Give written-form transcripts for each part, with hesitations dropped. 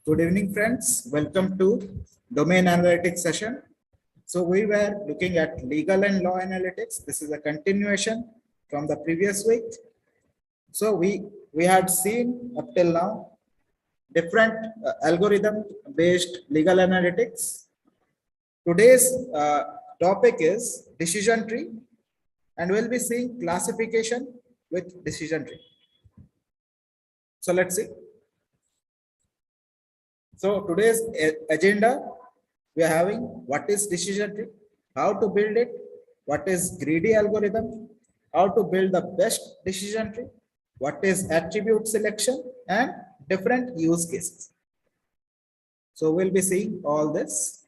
Good evening, friends. Welcome to Domain Analytics session. So we were looking at legal and law analytics. This is a continuation from the previous week. So we had seen up till now different algorithm-based legal analytics. Today's topic is decision tree, and we'll be seeing classification with decision tree. So let's see. So today's agenda, we are having what is decision tree, how to build it, what is greedy algorithm, how to build the best decision tree, what is attribute selection, and different use cases. So we'll be seeing all this.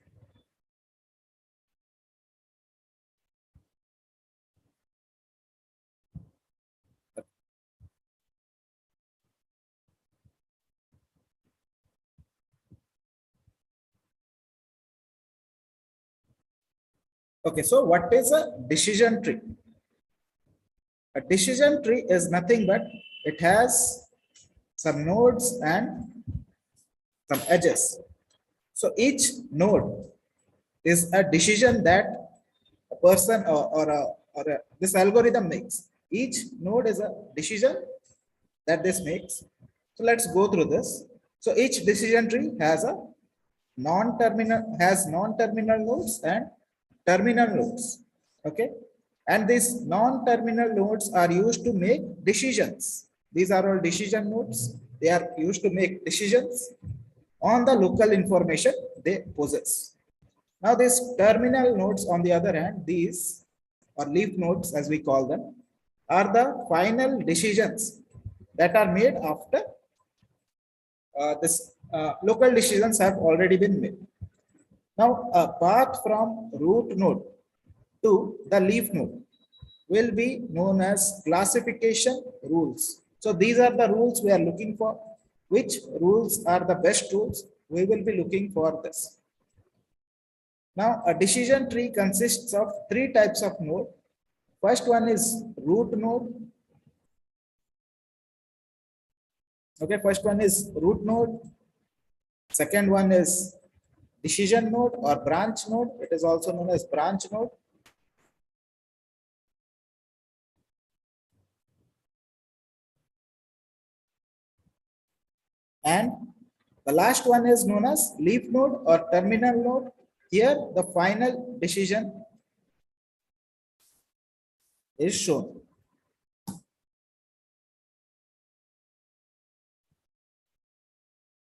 Okay, so what is a decision tree? A decision tree is nothing but it has some nodes and some edges. So each node is a decision that a person or this algorithm makes. Each node is a decision that this makes. So let's go through this. So each decision tree has a non-terminal nodes and terminal nodes. Okay, and these non-terminal nodes are used to make decisions. These are all decision nodes. They are used to make decisions on the local information they possess. Now these terminal nodes, on the other hand, these or leaf nodes as we call them, are the final decisions that are made after this local decisions have already been made. Now a path from root node to the leaf node will be known as classification rules. So these are the rules we are looking for. Which rules are the best rules? We will be looking for this. Now a decision tree consists of three types of node. First one is root node. Okay, first one is root node. Second one is decision node or branch node. It is also known as branch node. And the last one is known as leaf node or terminal node. Here the final decision is shown.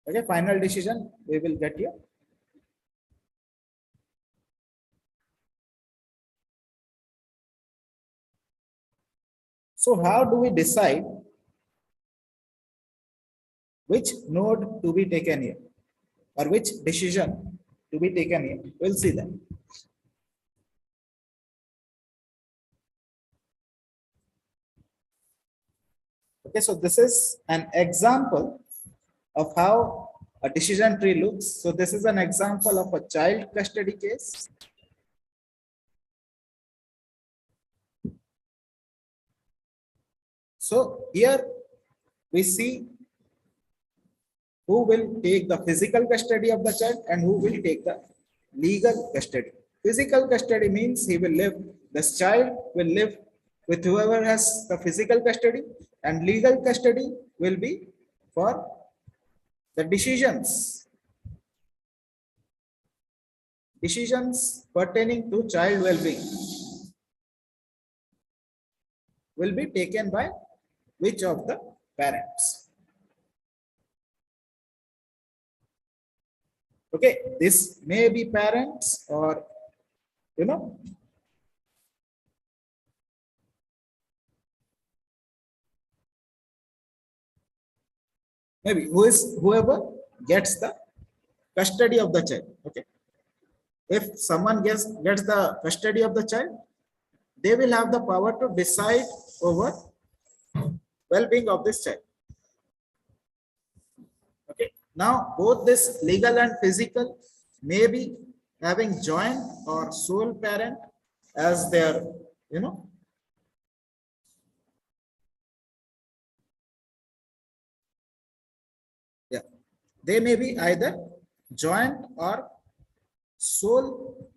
Okay, final decision we will get here. So how do we decide which node to be taken here or which decision to be taken here? We'll see that. Okay, so this is an example of how a decision tree looks. So this is an example of a child custody case. So here we see who will take the physical custody of the child and who will take the legal custody. Physical custody means this child will live with whoever has the physical custody, and legal custody will be for the decisions pertaining to child well-being will be taken by which of the parents. Okay, this may be parents or maybe whoever gets the custody of the child. Okay, if someone gets the custody of the child, they will have the power to decide over well-being of this child. Okay, now both this legal and physical may be having joint or sole parent as their They may be either joint or sole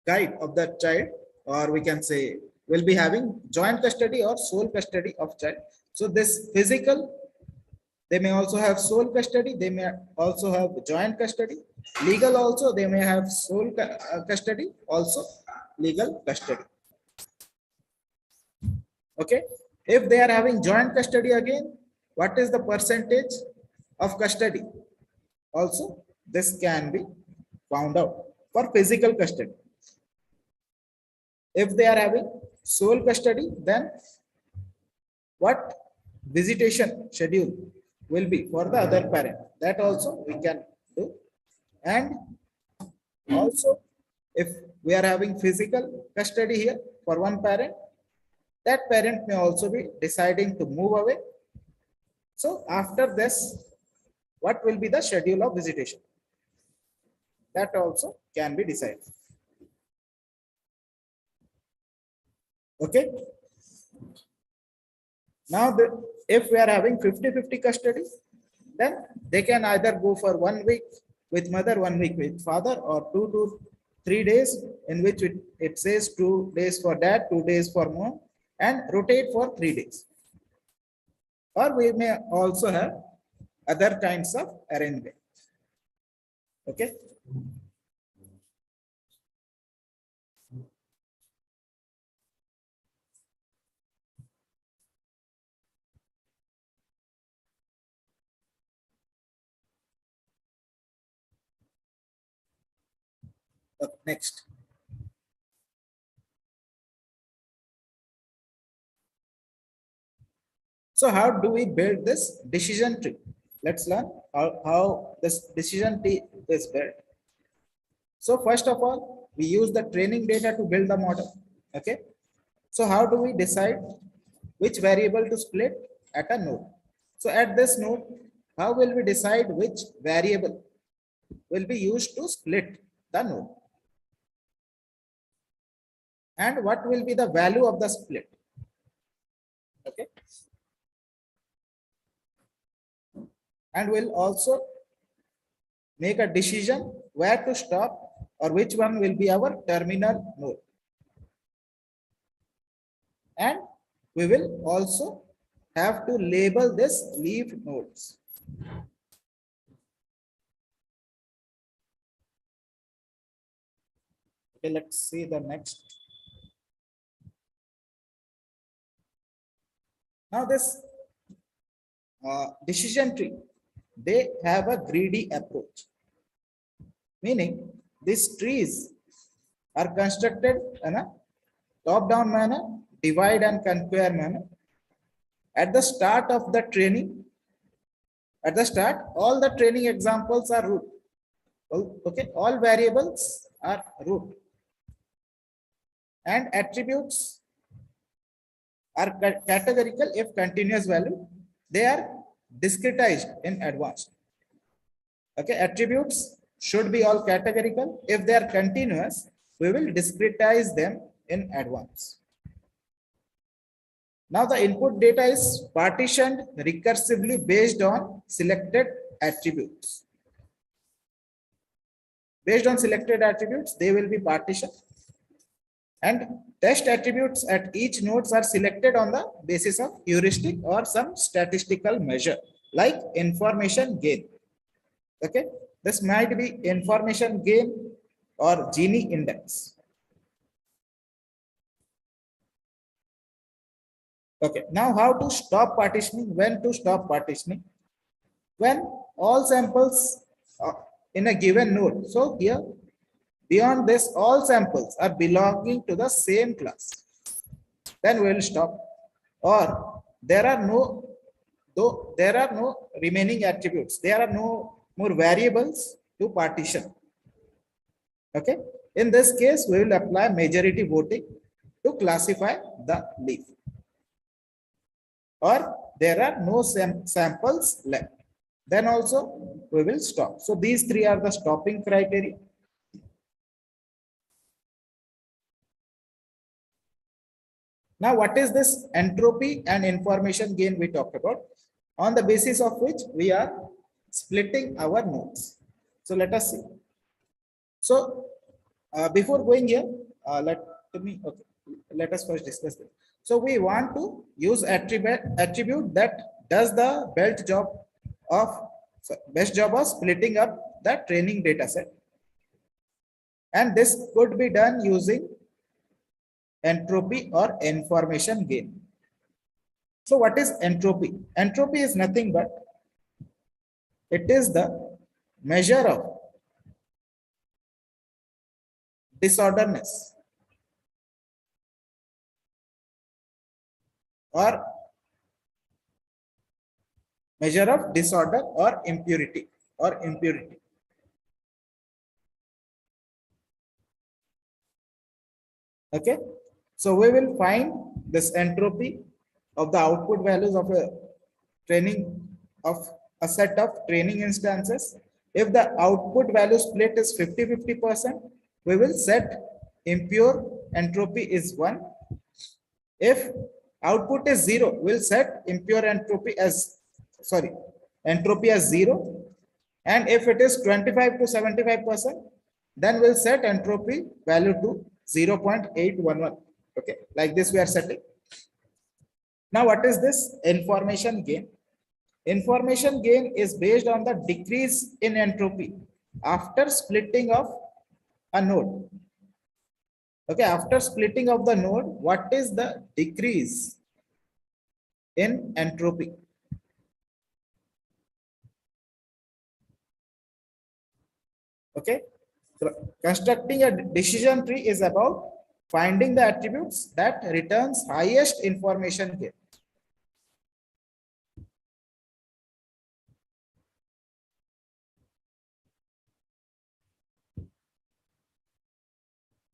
guide of that child, or we can say will be having joint custody or sole custody of child. So this physical, they may also have sole custody, they may also have joint custody. Legal also, they may have sole custody, also legal custody. Okay. If they are having joint custody again, what is the percentage of custody? Also, this can be found out for physical custody. If they are having sole custody, then what visitation schedule will be for the other parent? That also we can do. And also, if we are having physical custody here for one parent, that parent may also be deciding to move away. So after this, what will be the schedule of visitation? That also can be decided. Okay. Now, if we are having 50-50 custody, then they can either go for 1 week with mother, 1 week with father, or 2 to 3 days in which it says 2 days for dad, 2 days for mom, and rotate for 3 days. Or we may also have other kinds of arrangement. Okay. Next. So how do we build this decision tree? Let's learn how this decision tree is built. So first of all, we use the training data to build the model. Okay. So how do we decide which variable to split at a node? So at this node, how will we decide which variable will be used to split the node? And what will be the value of the split? Okay. And we'll also make a decision where to stop or which one will be our terminal node. And we will also have to label this leaf nodes. Okay, let's see the next. Now this decision tree, they have a greedy approach, meaning these trees are constructed in a top-down manner, divide and conquer manner. At the start of the training, all the training examples are root. Okay, all variables are root. And attributes are categorical if continuous value. They are discretized in advance. Okay, attributes should be all categorical. If they are continuous, we will discretize them in advance. Now the input data is partitioned recursively based on selected attributes. Based on selected attributes, they will be partitioned. And test attributes at each nodes are selected on the basis of heuristic or some statistical measure like information gain. Okay, this might be information gain or Gini index. Okay, now how to stop partitioning? When to stop partitioning? When all samples in a given node. So here, beyond this, all samples are belonging to the same class. Then we will stop. Or there are no remaining attributes. There are no more variables to partition. Okay. In this case, we will apply majority voting to classify the leaf. Or there are no samples left. Then also we will stop. So these three are the stopping criteria. Now, what is this entropy and information gain we talked about, on the basis of which we are splitting our nodes. So let us see. So before going here, let us first discuss this. So we want to use attribute that does the best job of splitting up the training data set. And this could be done using entropy or information gain. So what is entropy? Entropy is nothing but it is the measure of disorderness or measure of disorder or impurity. Okay, so we will find this entropy of the output values of a training of a set of training instances. If the output value split is 50-50%, we will set impure entropy is 1. If output is 0, we'll set impure entropy as entropy as 0. And if it is 25 to 75%, then we'll set entropy value to 0.811. Okay, like this we are setting. Now, what is this information gain? Information gain is based on the decrease in entropy after splitting of a node. Okay, after splitting of the node, what is the decrease in entropy? Okay, so constructing a decision tree is about finding the attributes that returns highest information gain.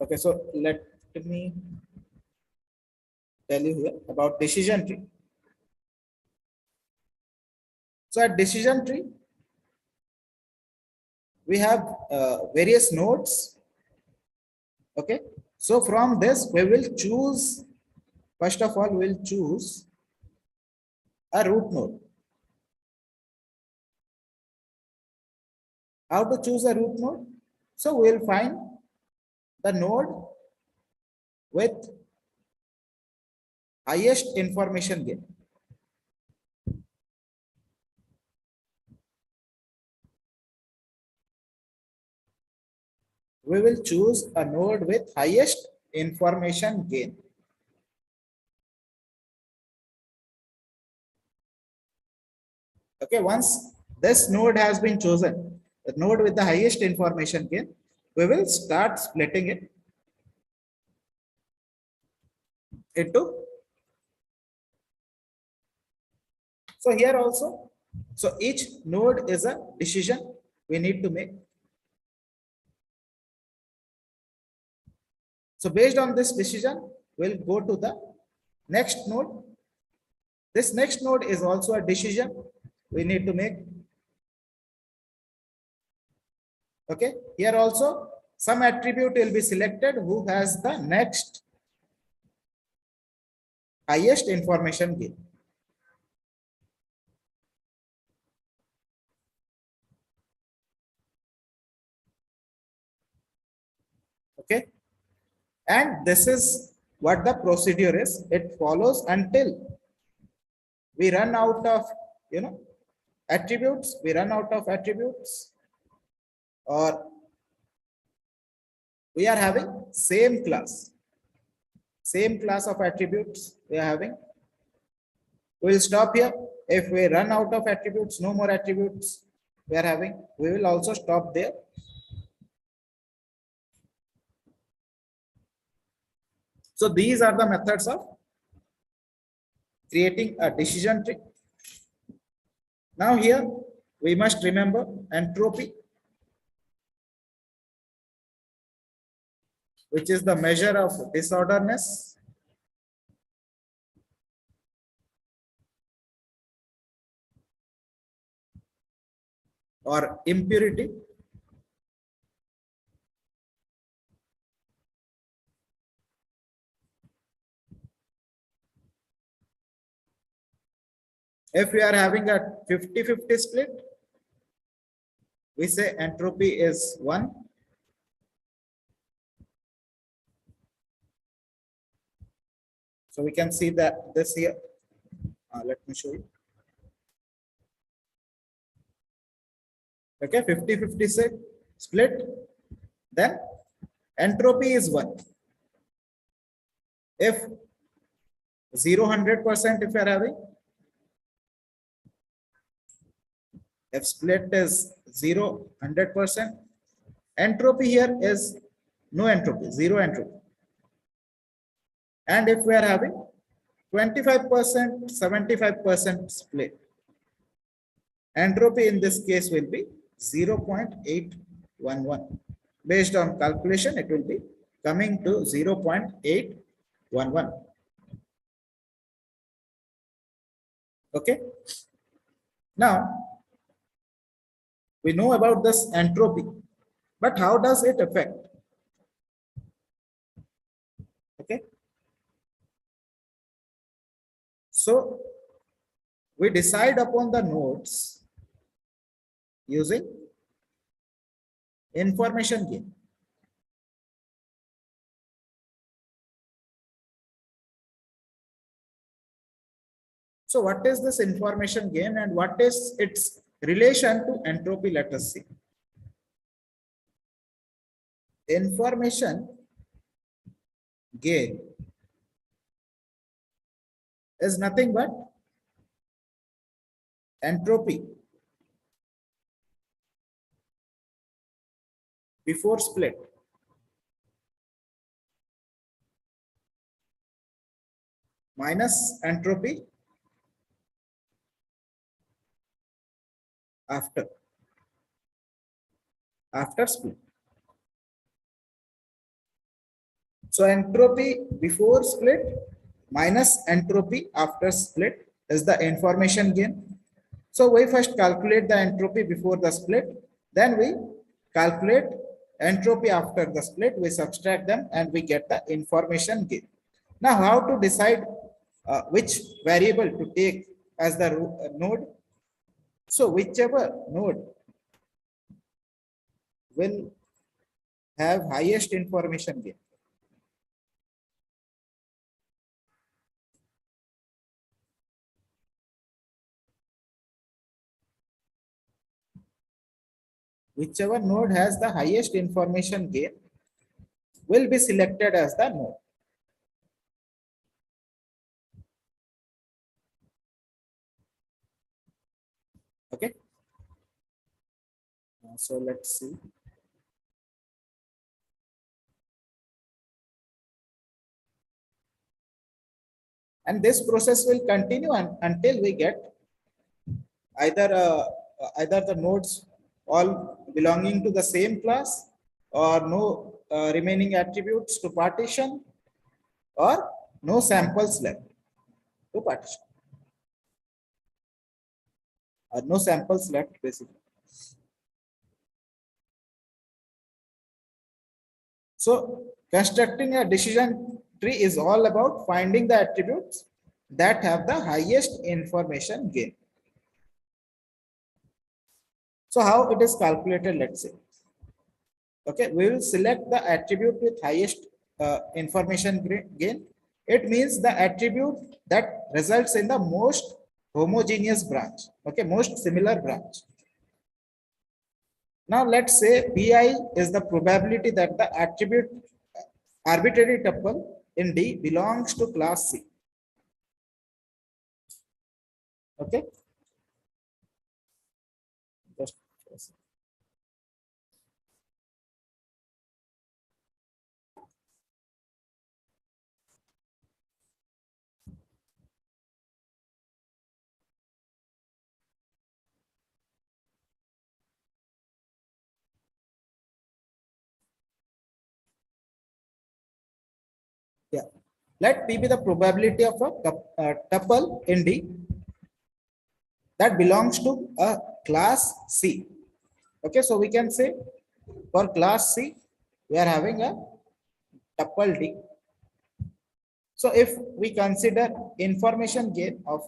Okay, so let me tell you here about decision tree. So at decision tree, we have various nodes. Okay, so from this we will choose, first of all, we'll choose a root node. How to choose a root node? So we'll find the node with highest information gain. We will choose a node with highest information gain. Okay, once this node has been chosen, the node with the highest information gain, we will start splitting it into. So here also, so each node is a decision we need to make. So based on this decision, we'll go to the next node. This next node is also a decision we need to make. Okay, here also some attribute will be selected who has the next highest information gain. Okay, and this is what the procedure is. It follows until we run out of attributes. We run out of attributes, or we are having same class of attributes we are having. We will stop here. If we run out of attributes, no more attributes we are having, we will also stop there. So these are the methods of creating a decision tree. Now here we must remember entropy, which is the measure of disorderness. Or impurity. If we are having a 50-50 split, we say entropy is 1. So we can see that this here. Let me show you. Okay, 50-50 split. Then entropy is 1. If 0-100%, if you are having, if split is 0-100%, entropy here is no entropy, 0 entropy. And if we are having 25%, 75% split, entropy in this case will be 0.811. Based on calculation, it will be coming to 0.811. Okay. Now, we know about this entropy, but how does it affect? Okay. So, we decide upon the nodes using information gain. So what is this information gain and what is its relation to entropy? Let us see. Information gain is nothing but entropy before split minus entropy after split. So entropy before split minus entropy after split is the information gain. So we first calculate the entropy before the split, then we calculate entropy after the split, we subtract them and we get the information gain. Now how to decide which variable to take as the node? So whichever node will have highest information gain, whichever node has the highest information gain will be selected as the node. Okay. So let's see. And this process will continue until we get either the nodes all belonging to the same class or no remaining attributes to partition or no samples left to partition or no samples left basically. So constructing a decision tree is all about finding the attributes that have the highest information gain. So how it is calculated, let's say. Okay, we will select the attribute with highest information gain. It means the attribute that results in the most homogeneous branch. Okay, most similar branch. Now let's say Pi is the probability that the attribute arbitrary tuple in D belongs to class C. Okay. Just yeah. Let P be the probability of a tuple in D that belongs to a class C. Okay, so we can say for class C, we are having a tuple D. So if we consider information gain of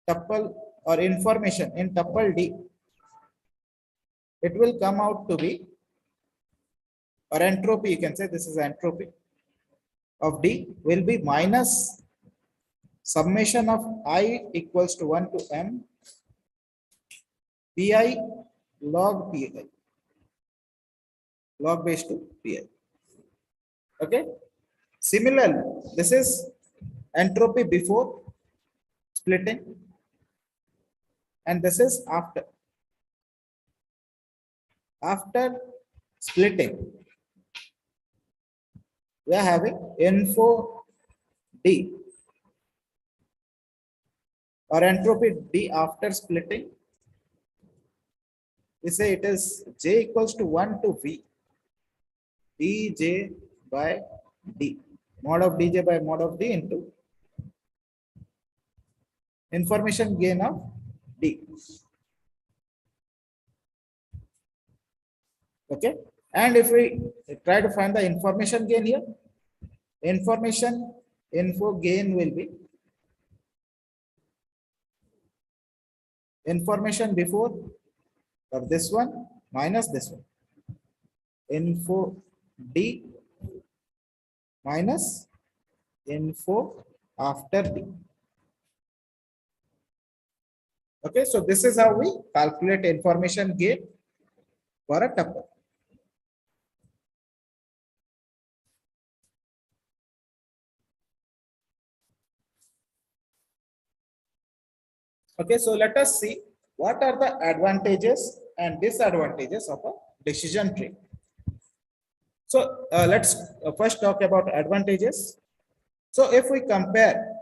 tuple or information in tuple D it will come out to be, or entropy, you can say this is entropy of D will be minus summation of I equals to 1 to M Pi log Pi, log base to Pi. Okay. Similarly, this is entropy before splitting, and this is after. After splitting, we are having info D or entropy D after splitting. We say it is J equals to 1 to V dj by D, mod of dj by mod of D into information gain of D. Okay. And if we try to find the information gain here, info gain will be information before, or this one minus this one, info D minus info after D. Okay, so this is how we calculate information gain for a tuple. Okay, so let us see what are the advantages and disadvantages of a decision tree. So let's first talk about advantages. So if we compare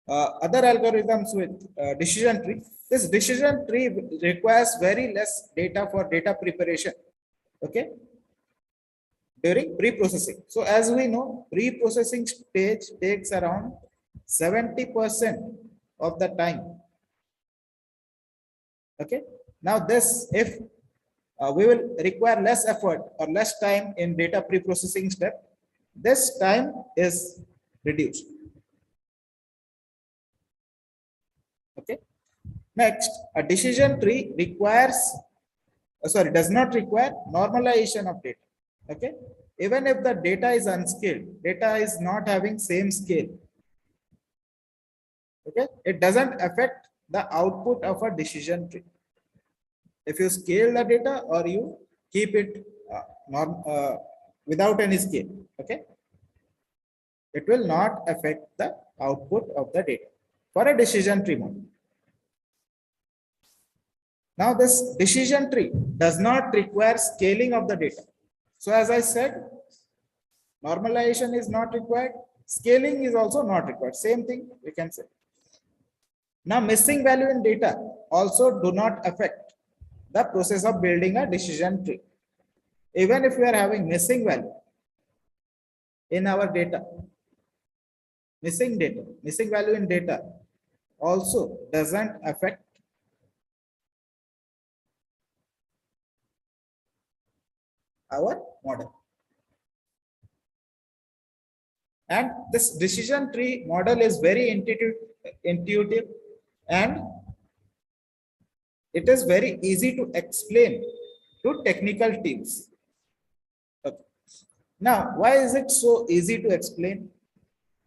other algorithms with decision tree, this decision tree requires very less data for data preparation. Okay, during pre-processing. So as we know, pre-processing stage takes around 70% of the time. Okay, now this, if we will require less effort or less time in data pre-processing step, this time is reduced. Okay, next, a decision tree requires, does not require normalization of data. Okay, even if the data is unscaled, data is not having same scale. Okay, it doesn't affect the output of a decision tree. If you scale the data or you keep it without any scale, okay, it will not affect the output of the data for a decision tree model. Now this decision tree does not require scaling of the data. So as I said, normalization is not required, scaling is also not required. Same thing we can say. Now missing value in data also do not affect the process of building a decision tree. Even if we are having missing value in our data, missing value in data also doesn't affect our model. And this decision tree model is very intuitive and it is very easy to explain to technical teams. Okay. Now, why is it so easy to explain?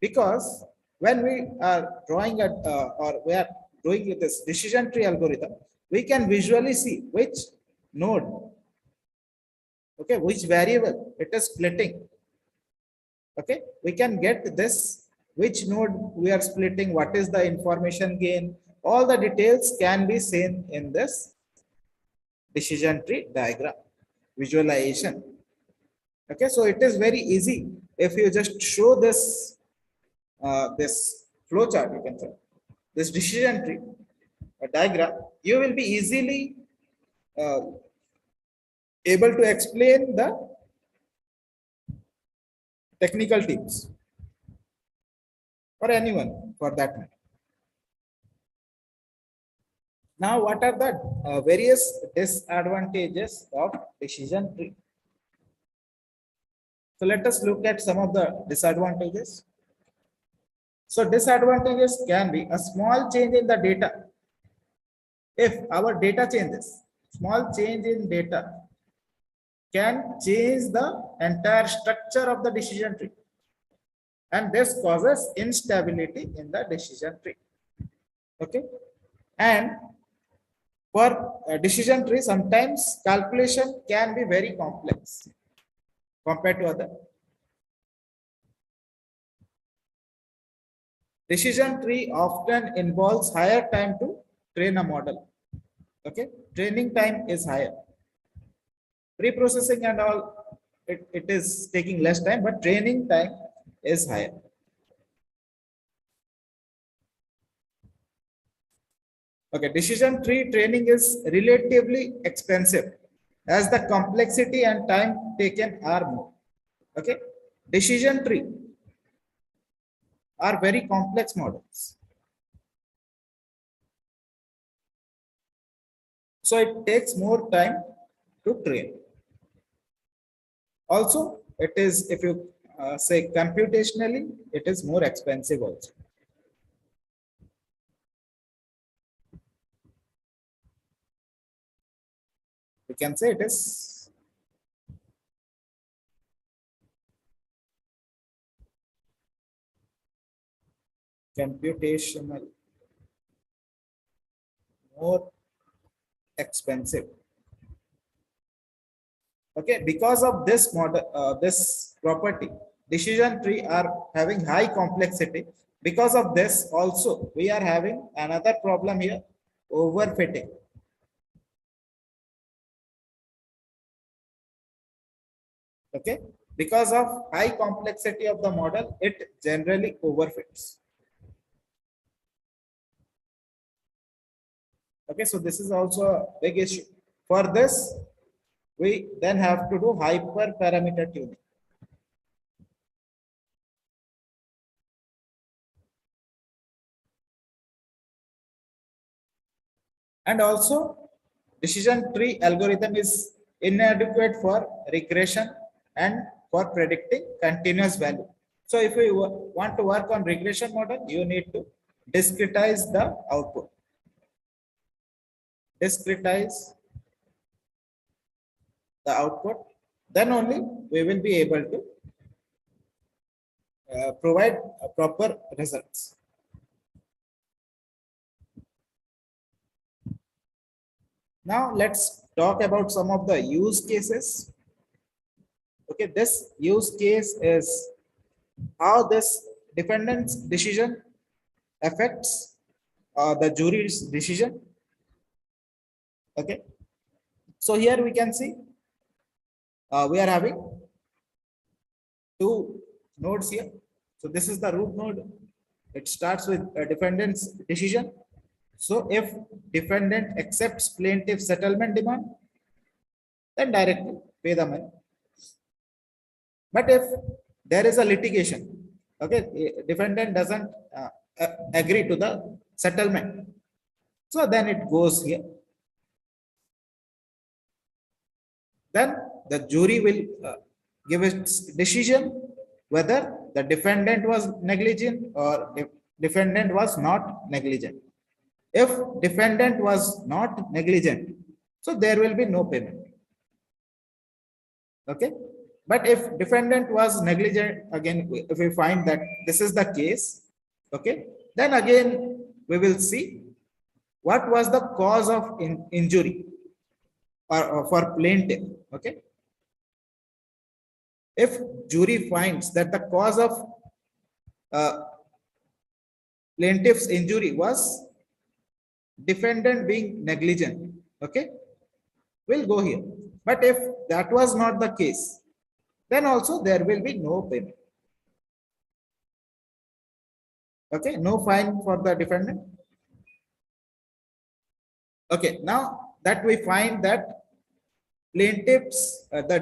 Because when we are drawing or we are doing this decision tree algorithm, we can visually see which node, okay, which variable it is splitting. Okay, we can get this, which node we are splitting, what is the information gain, all the details can be seen in this decision tree diagram visualization. Okay, so it is very easy. If you just show this this flow chart, you can say this decision tree diagram, you will be easily able to explain the technical teams or anyone for that matter. Now, what are the various disadvantages of decision tree? So let us look at some of the disadvantages. So disadvantages can be a small change in the data. If our data changes, small change in data can change the entire structure of the decision tree. And this causes instability in the decision tree. Okay. And for a decision tree, sometimes calculation can be very complex compared to other. Decision tree often involves higher time to train a model. Okay, training time is higher. Pre-processing and all, it is taking less time, but training time is higher. Okay, decision tree training is relatively expensive as the complexity and time taken are more. Okay, decision tree are very complex models. So it takes more time to train. Also, it is, if you say computationally, it is more expensive also. You can say it is computational more expensive. Okay, because of this model, this property, decision tree are having high complexity. Because of this, also we are having another problem here, overfitting. Okay, because of high complexity of the model, it generally overfits. Okay, so this is also a big issue. For this, we then have to do hyperparameter tuning. And also, decision tree algorithm is inadequate for regression and for predicting continuous value. So if we want to work on regression model, you need to discretize the output. Discretize the output, then only we will be able to provide proper results. Now let's talk about some of the use cases. Okay, this use case is how this defendant's decision affects the jury's decision. Okay, so here we can see we are having two nodes here. So this is the root node. It starts with a defendant's decision. So if defendant accepts plaintiff settlement demand, then directly pay the money. But if there is a litigation, okay, defendant doesn't agree to the settlement, so then it goes here. Then the jury will give its decision whether the defendant was negligent or defendant was not negligent. If defendant was not negligent, so there will be no payment. Okay, but if defendant was negligent, again, if we find that this is the case, okay, then again we will see what was the cause of injury or for plaintiff. Okay, if jury finds that the cause of plaintiff's injury was defendant being negligent, okay, we'll go here. But if that was not the case, then also there will be no payment. Okay, no fine for the defendant. Okay, now that we find that plaintiff's the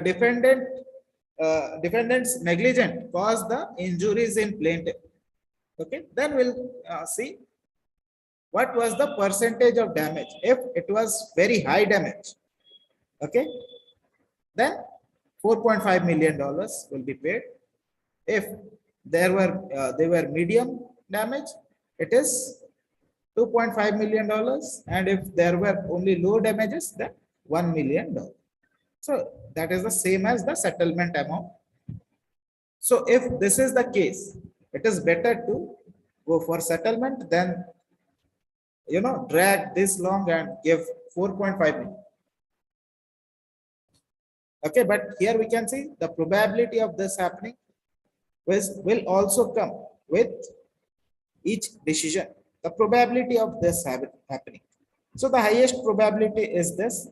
defendant's negligent caused the injuries in plaintiff. Okay, then we'll see what was the percentage of damage. If it was very high damage, okay, then $4.5 million will be paid. If there were they were medium damage, it is $2.5 million, and if there were only low damages, then $1 million. So that is the same as the settlement amount. So if this is the case, it is better to go for settlement than drag this long and give 4.5 million. Okay, but here we can see the probability of this happening will also come with each decision. The probability of this happening. So the highest probability is this.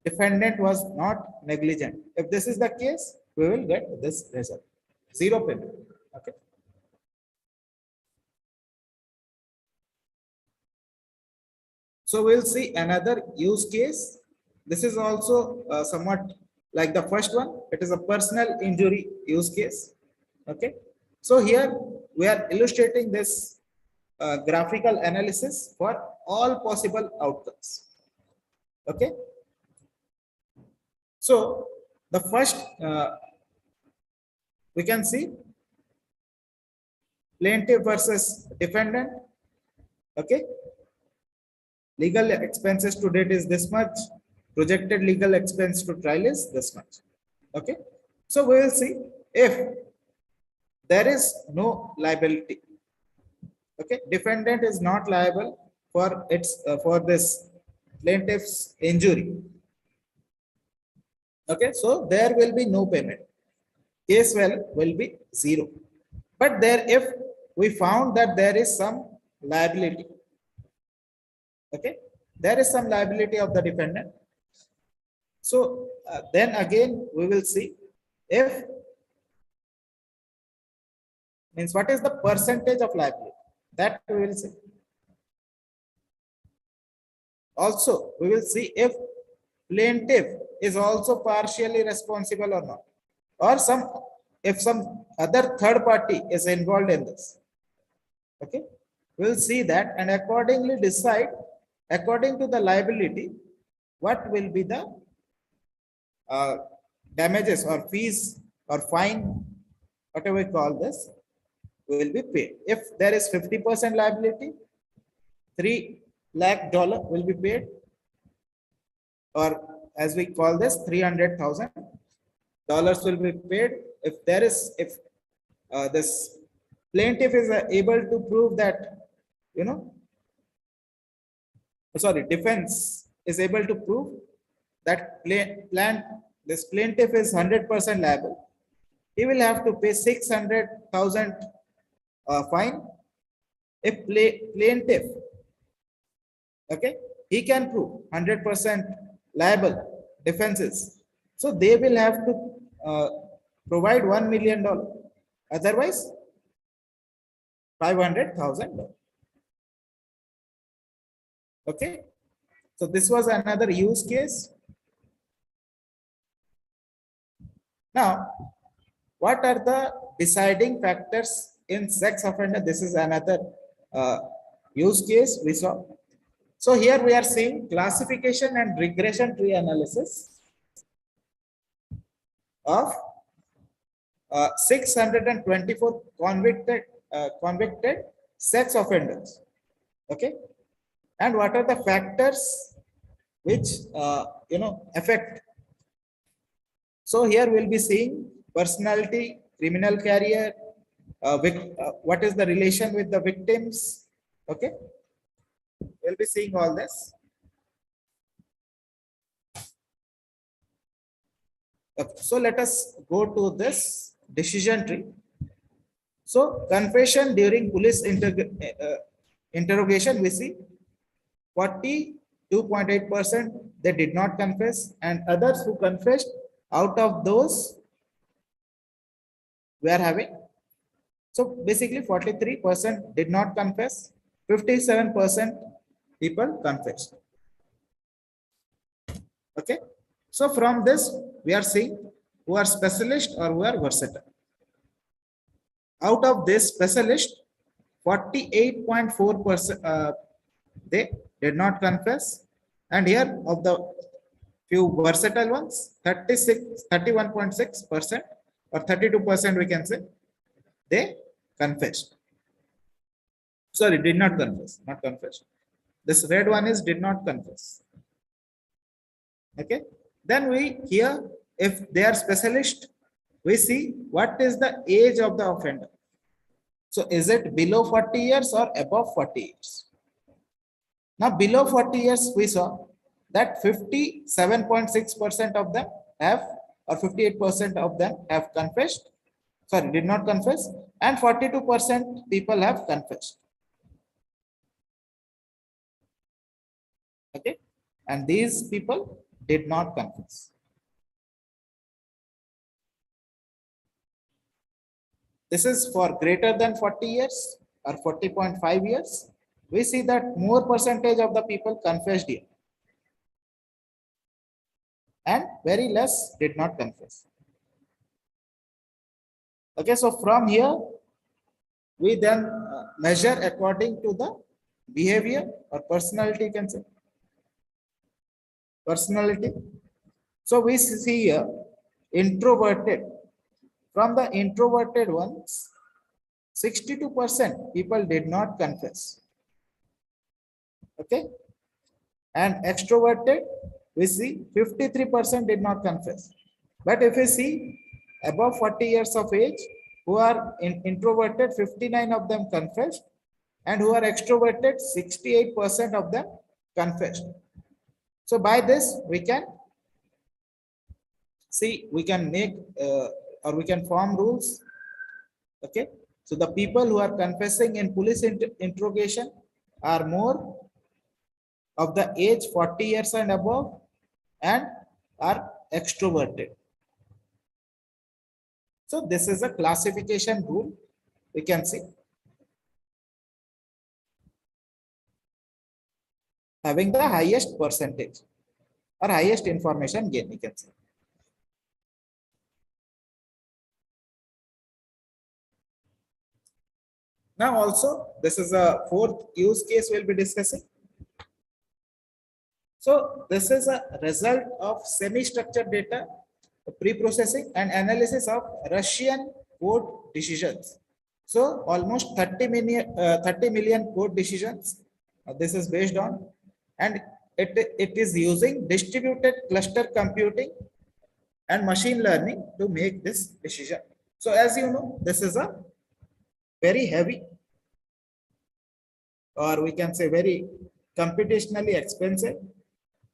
Defendant was not negligent. If this is the case, we will get this result. Zero payment. Okay. So we'll see another use case. This is also somewhat like the first one. It is a personal injury use case. Okay. So here we are illustrating this graphical analysis for all possible outcomes. Okay. So the first we can see plaintiff versus defendant. Okay. Legal expenses to date is this much. Projected legal expense to trial is this much. Okay. So we will see if there is no liability. Okay. Defendant is not liable for its for this plaintiff's injury. Okay. So there will be no payment. Case will be zero. But there, if we found that there is some liability. Okay, there is some liability of the defendant. So then again we will see if means what is the percentage of liability, that we will see. Also we will see if plaintiff is also partially responsible or not, or if some other third party is involved in this. Okay, we will see that and accordingly decide according to the liability what will be the damages or fees or fine, whatever we call this, will be paid. If there is 50% liability, $3 lakh will be paid, or as we call this, $300,000 will be paid. If there is, if this plaintiff is able to prove that, defense is able to prove that this plaintiff is 100% liable, he will have to pay 600,000 fine. If plaintiff, okay, he can prove 100% liable defenses, so they will have to provide $1 million. Otherwise, $500,000. Okay, so this was another use case. Now, what are the deciding factors in sex offender? This is another use case we saw. So here we are seeing classification and regression tree analysis of 624 convicted sex offenders. Okay, and what are the factors which affect? So here we'll be seeing personality, criminal career, what is the relation with the victims. Okay, we'll be seeing all this. Okay, so let us go to this decision tree. So confession during police interrogation, we see 42.8% they did not confess, and others who confessed, out of those we are having, so basically 43% did not confess, 57% people confessed. Okay, so from this we are seeing who are specialist or who are versatile. Out of this specialist, 48.4% they did not confess, and here of the few versatile ones, 31.6% or 32% we can say they confessed. Sorry, did not confess, not confessed. This red one is did not confess. Okay. Then we here, if they are specialist, we see what is the age of the offender. So is it below 40 years or above 40 years? Now below 40 years, we saw that 57.6% of them have, or 58% of them have confessed, sorry, did not confess, and 42% people have confessed. Okay. And these people did not confess. This is for greater than 40 years or 40.5 years. We see that more percentage of the people confessed here and very less did not confess. Okay, so from here, we then measure according to the behavior or personality, you can say. Personality. So we see here introverted. From the introverted ones, 62% people did not confess. Okay. And extroverted, we see 53% did not confess. But if we see above 40 years of age, who are introverted, 59 of them confessed, and who are extroverted, 68% of them confessed. So by this, we can see, we can make or we can form rules. Okay. So the people who are confessing in police interrogation are more of the age 40 years and above and are extroverted. So this is a classification rule we can see. Having the highest percentage or highest information gain, we can say. Now also, this is a fourth use case we'll be discussing. So this is a result of semi-structured data pre-processing and analysis of Russian code decisions. So almost 30 million code decisions this is based on, and it is using distributed cluster computing and machine learning to make this decision. So as you know, this is a very heavy, or we can say very computationally expensive.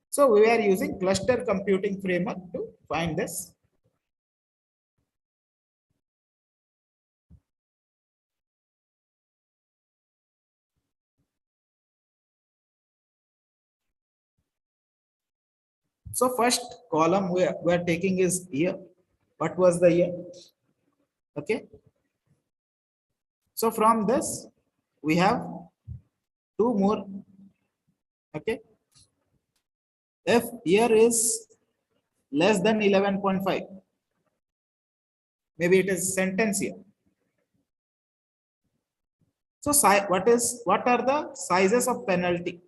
So we are using cluster computing framework to find this. So first column we are taking is year. What was the year? Okay. So from this, we have two more. Okay. If year is less than 11.5, maybe it is sentence year. So what are the sizes of penalty?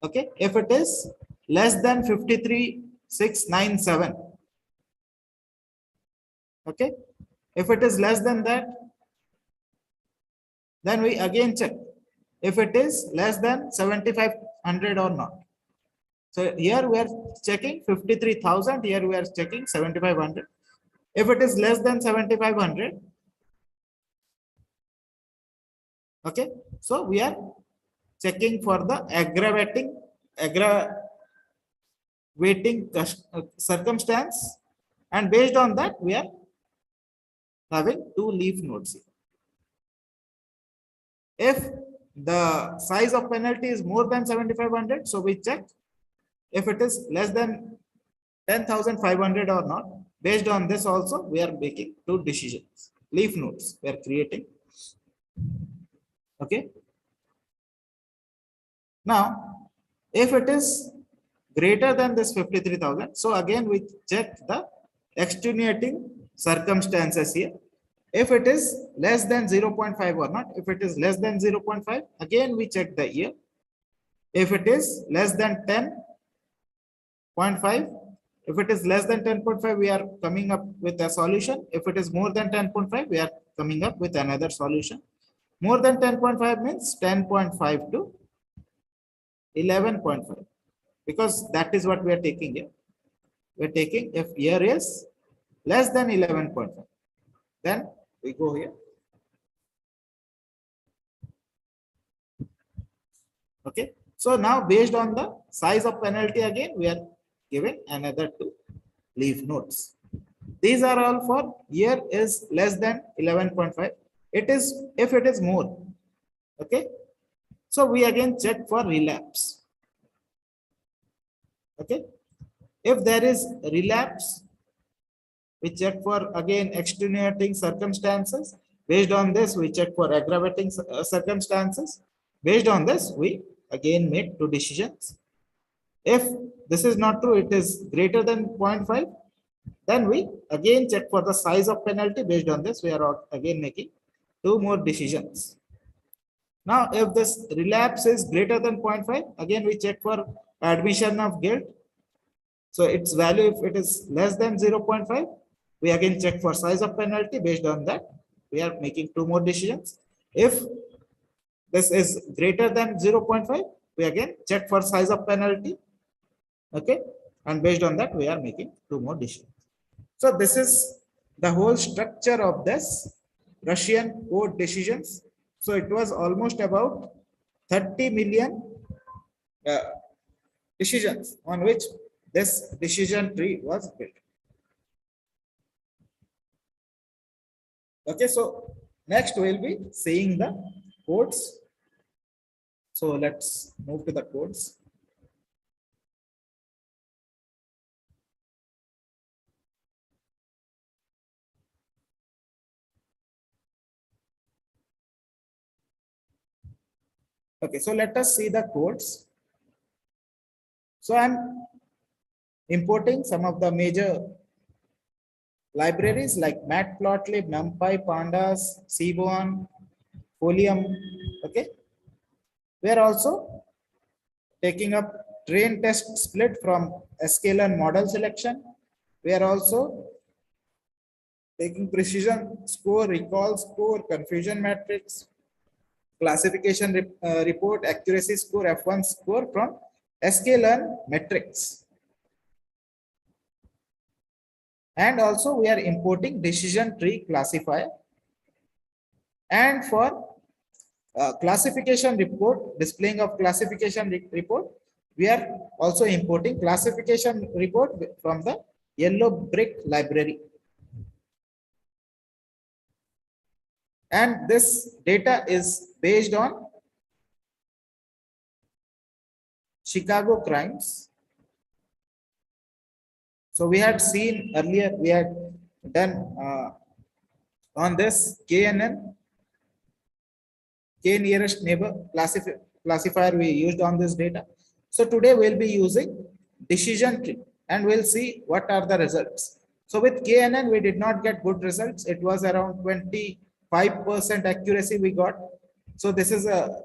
Okay. If it is less than 53,697. Okay. If it is less than that, then we again check if it is less than 7,500 or not. So here we are checking 53,000. Here we are checking 7,500. If it is less than 7,500, okay. So we are checking for the aggravating circumstance, and based on that we are having two leaf nodes here. If the size of penalty is more than 7,500, so we check if it is less than 10,500 or not. Based on this also we are making two decisions, leaf nodes we are creating. Okay. Now if it is greater than this 53,000, so again we check the extenuating circumstances here. If it is less than 0.5 or not, if it is less than 0.5, again we check the year. If it is less than 10.5, if it is less than 10.5, we are coming up with a solution. If it is more than 10.5, we are coming up with another solution. More than 10.5 means 10.5 to 11.5. because that is what we are taking here. We're taking if year is less than 11.5, then we go here. Okay, so now based on the size of penalty, again we are given another two leaf notes. These are all for year is less than 11.5. It is if it is more. Okay, so we again check for relapse. Okay, if there is relapse, we check for again extenuating circumstances. Based on this, we check for aggravating circumstances. Based on this, we again make two decisions. If this is not true, it is greater than 0.5, then we again check for the size of penalty. Based on this, we are again making two more decisions. Now, if this relapse is greater than 0.5, again we check for admission of guilt. So its value, if it is less than 0.5, we again check for size of penalty. Based on that, we are making two more decisions. If this is greater than 0.5, we again check for size of penalty. Okay, and based on that, we are making two more decisions. So this is the whole structure of this Russian court decisions. So it was almost about 30 million decisions on which this decision tree was built. Okay, so next we'll be seeing the codes. So let's move to the codes. Okay, so let us see the codes. So I'm importing some of the major libraries like Matplotlib, NumPy, Pandas, Seaborn, Folium. Okay, we are also taking up train test split from sklearn model selection. We are also taking precision score, recall score, confusion matrix, classification report, accuracy score, F1 score from sklearn metrics. And also we are importing decision tree classifier. And for classification report, displaying of classification report, we are also importing classification report from the yellow brick library. And this data is based on Chicago crimes. So we had seen earlier, we had done on this KNN, K nearest neighbor classifier we used on this data. So today we'll be using decision tree and we'll see what are the results. So with KNN, we did not get good results. It was around 25% accuracy we got. So this is a,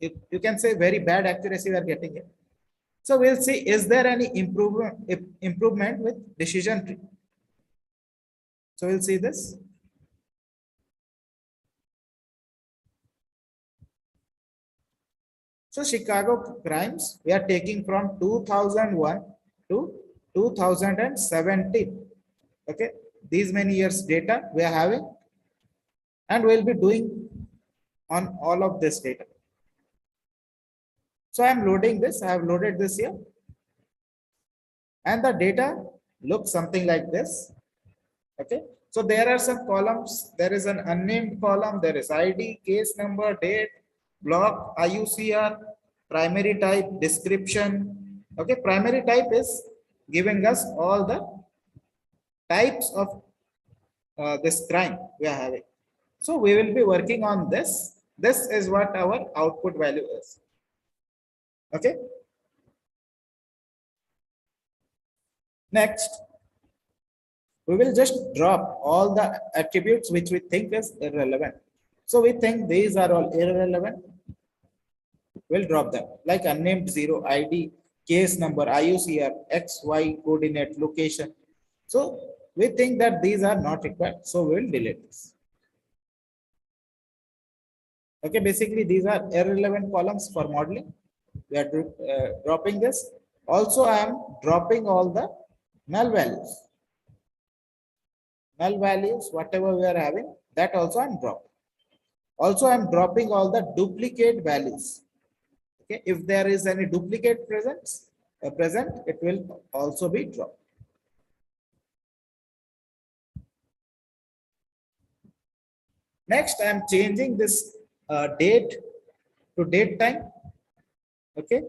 you can say very bad accuracy we are getting it. So we'll see, is there any improvement with decision tree? So we'll see this. So Chicago crimes, we are taking from 2001 to 2017. Okay, these many years data we are having, and we'll be doing on all of this data. So I'm loading this. I have loaded this here, and the data looks something like this. Okay, so there are some columns. There is an unnamed column. There is ID, case number, date, block, IUCR, primary type, description. Okay, primary type is giving us all the types of this crime we are having. So we will be working on this. This is what our output value is. Okay. Next, we will just drop all the attributes which we think is irrelevant. So we think these are all irrelevant. We'll drop them, like unnamed 0, ID, case number, IUCR, XY coordinate, location. So we think that these are not required. So we'll delete this. Okay, basically these are irrelevant columns for modeling. We are dropping this. Also, I am dropping all the null values. Null values, whatever we are having, that also I'm dropping. Also, I'm dropping all the duplicate values. Okay, if there is any duplicate present, it will also be dropped. Next, I am changing this date to date time. Okay,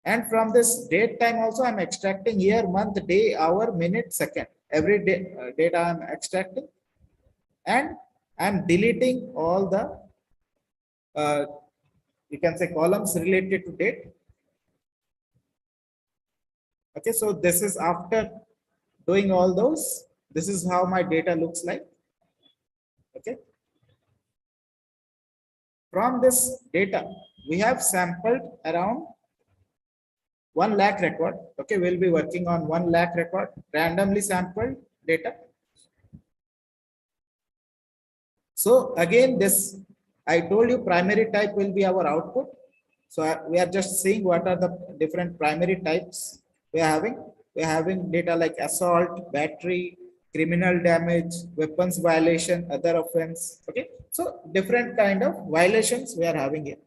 and from this date time also, I'm extracting year, month, day, hour, minute, second. Every day data I'm extracting, and I'm deleting all the you can say columns related to date. Okay, so this is after doing all those. This is how my data looks like. Okay. From this data, we have sampled around 1 lakh record. Okay, we'll be working on 1 lakh record, randomly sampled data. So again, this, I told you primary type will be our output. So we are just seeing what are the different primary types we are having. We are having data like assault, battery, criminal damage, weapons violation, other offense. Okay, so different kind of violations we are having here.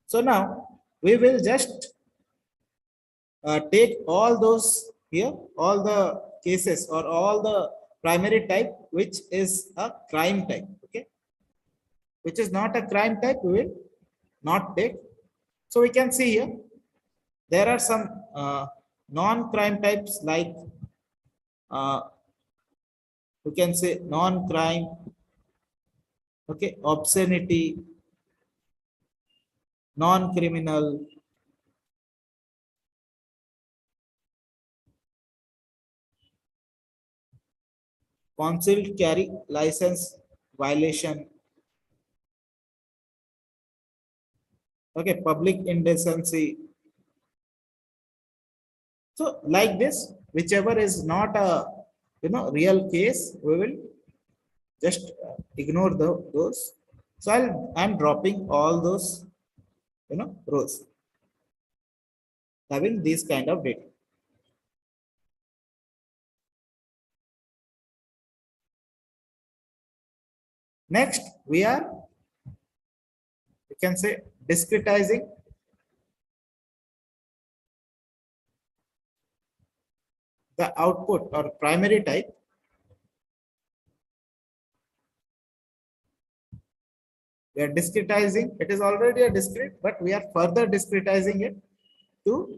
So now we will just take all those here, all the cases or all the primary type which is a crime type. Okay, which is not a crime type, we will not take. So we can see here there are some non-crime types like we can say non-crime, okay, obscenity, non-criminal, concealed carry license violation, okay, public indecency. So like this, whichever is not a real case, we will just ignore those. So I'm dropping all those rows having these kind of data. Next, we can say discretizing the output or primary type. We are discretizing, it is already a discrete, but we are further discretizing it to,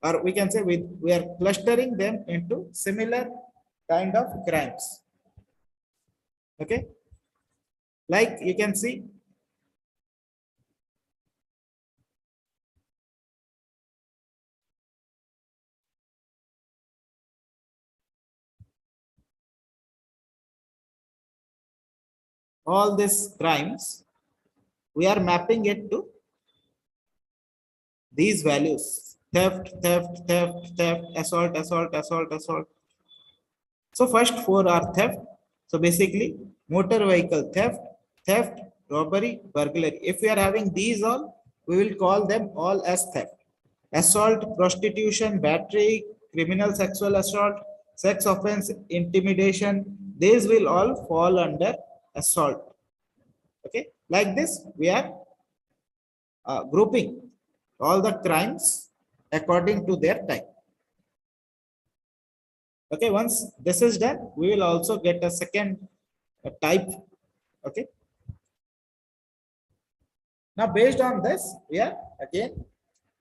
or we can say we are clustering them into similar kind of crimes. Okay, like you can see all these crimes, we are mapping it to these values: theft, theft, theft, theft, assault, assault, assault, assault. So first 4 are theft. So basically motor vehicle theft, theft, robbery, burglary. If we are having these all, we will call them all as theft. Assault, prostitution, battery, criminal sexual assault, sex offense, intimidation, these will all fall under assault. Okay, like this we are grouping all the crimes according to their type. Okay, once this is done, we will also get a second type. Okay, now based on this, we are again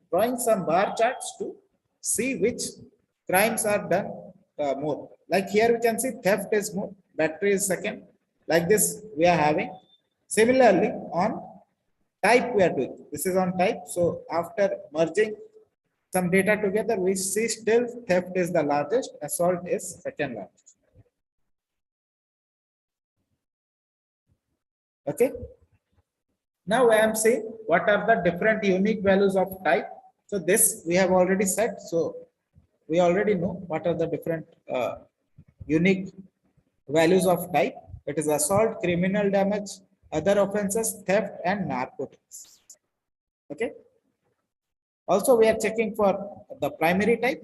drawing some bar charts to see which crimes are done more. Like here we can see theft is more, battery is second. Like this we are having. Similarly on type we are doing. This is on type. So after merging some data together, we see still theft is the largest, assault is second largest. Okay. Now I am saying what are the different unique values of type. So this we have already said. So we already know what are the different unique values of type. It is assault, criminal damage, other offenses, theft, and narcotics. Okay. Also, we are checking for the primary type.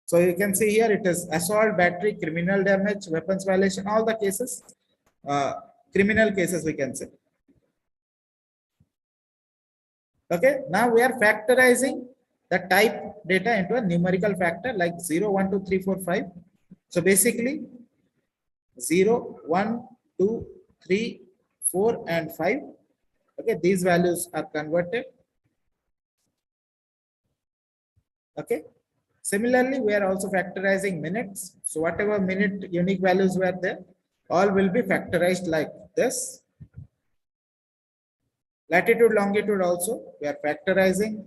So you can see here it is assault, battery, criminal damage, weapons violation, all the cases, criminal cases we can say. Okay, now we are factorizing the type data into a numerical factor like 0, 1, 2, 3, 4, 5. So basically 0, 1, 2, 3, 4, and 5. Okay, these values are converted. Okay. Similarly, we are also factorizing minutes. So whatever minute unique values were there, all will be factorized like this. Latitude, longitude also, we are factorizing.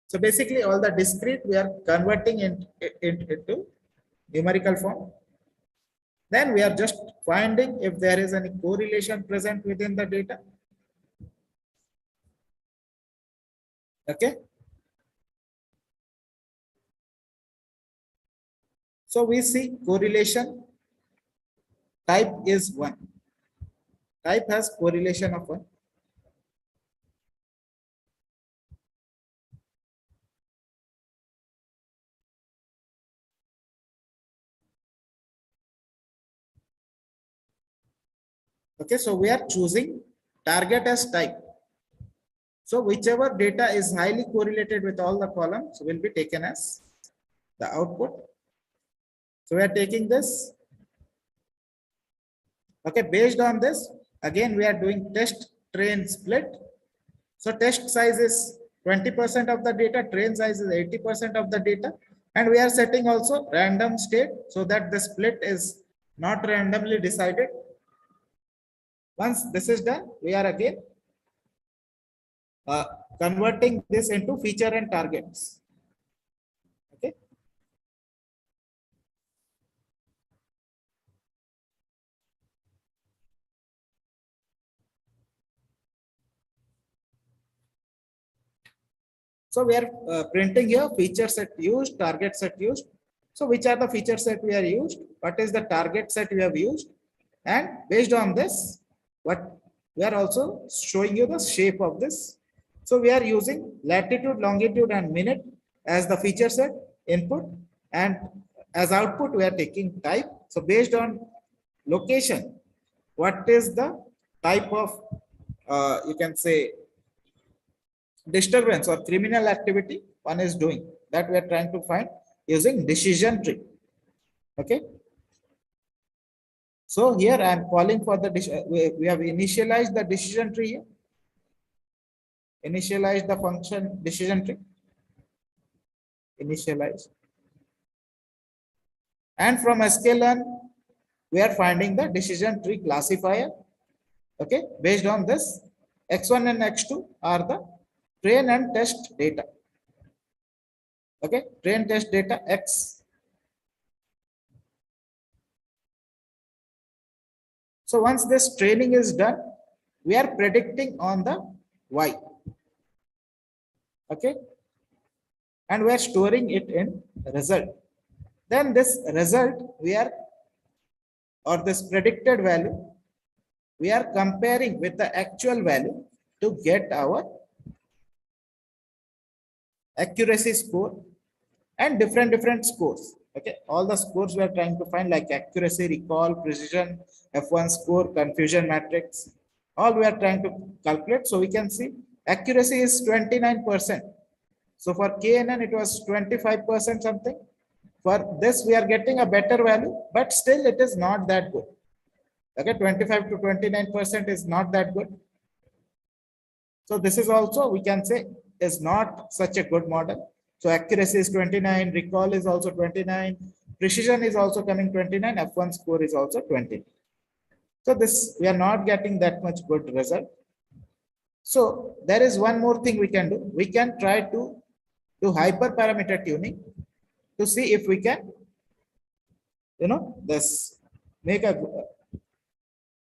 So basically all the discrete we are converting into numerical form. Then we are just finding if there is any correlation present within the data. Okay. So we see correlation type is 1. Type has correlation of 1. Okay, so we are choosing target as type. So whichever data is highly correlated with all the columns will be taken as the output. So we are taking this. Okay, based on this, again we are doing test train split. So test size is 20% of the data, train size is 80% of the data, and we are setting also random state so that the split is not randomly decided. Once this is done, we are again converting this into feature and targets. Okay. So we are printing here feature set used, target set used. So which are the feature set we are used? What is the target set we have used? And based on this, what we are also showing you the shape of this. So we are using latitude, longitude, and minute as the feature set input, and as output we are taking type. So based on location, what is the type of you can say disturbance or criminal activity one is doing, that we are trying to find using decision tree. Okay. So here I am calling for the we have initialized the decision tree here. Initialize the function decision tree. Initialize. And from sklearn, we are finding the decision tree classifier. Okay. Based on this, x1 and x2 are the train and test data. Okay. Train test data x. So once this training is done, we are predicting on the y. Okay. And we are storing it in result. Then this result we are, or this predicted value, we are comparing with the actual value to get our accuracy score and different scores. Okay, all the scores we are trying to find like accuracy, recall, precision, F1 score, confusion matrix, all we are trying to calculate. So we can see accuracy is 29%. So for KNN it was 25% something. For this we are getting a better value, but still it is not that good. Okay, 25 to 29% is not that good. So this is also we can say is not such a good model. So accuracy is 29, recall is also 29, precision is also coming 29, F1 score is also 20. So this we are not getting that much good result. So there is one more thing we can do. We can try to do hyperparameter tuning to see if we can, this make a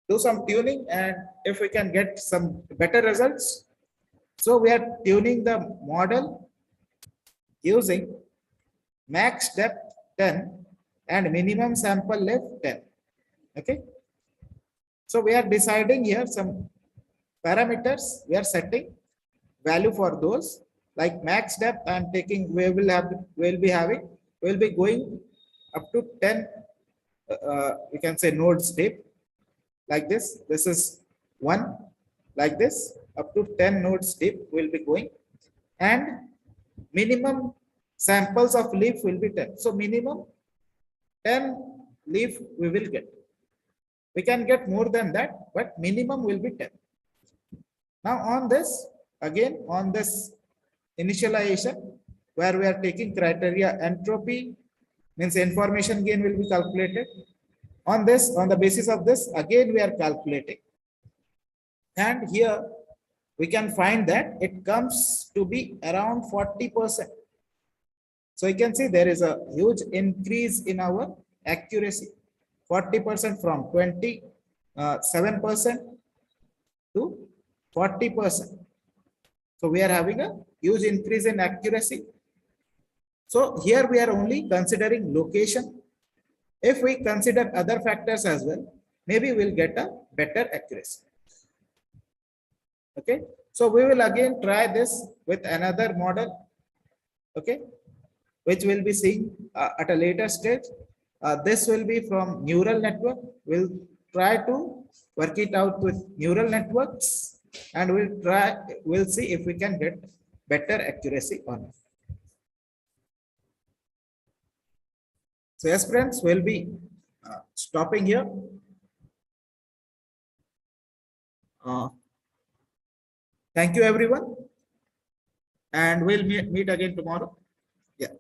do some tuning, and if we can get some better results. So we are tuning the model using max depth 10 and minimum sample length 10. Okay. So we are deciding here some parameters, we are setting value for those, like max depth I'm taking, we'll be going up to 10, we can say nodes deep, like this. This is one, like this, up to 10 nodes deep will be going, and minimum samples of leaf will be 10. So minimum 10 leaf we will get. We can get more than that, but minimum will be 10. Now on this, again on this initialization, where we are taking criteria entropy, means information gain will be calculated. On this, on the basis of this, again we are calculating. And here we can find that it comes to be around 40%. So you can see there is a huge increase in our accuracy, 40% from 27% to 40%. So we are having a huge increase in accuracy. So here we are only considering location. If we consider other factors as well, maybe we'll get a better accuracy. Okay, so we will again try this with another model, okay, which will be seen at a later stage. This will be from neural network. We'll try to work it out with neural networks, and we'll see if we can get better accuracy on it. So yes, friends, we'll be stopping here. Thank you, everyone, and we'll meet again tomorrow. Yeah.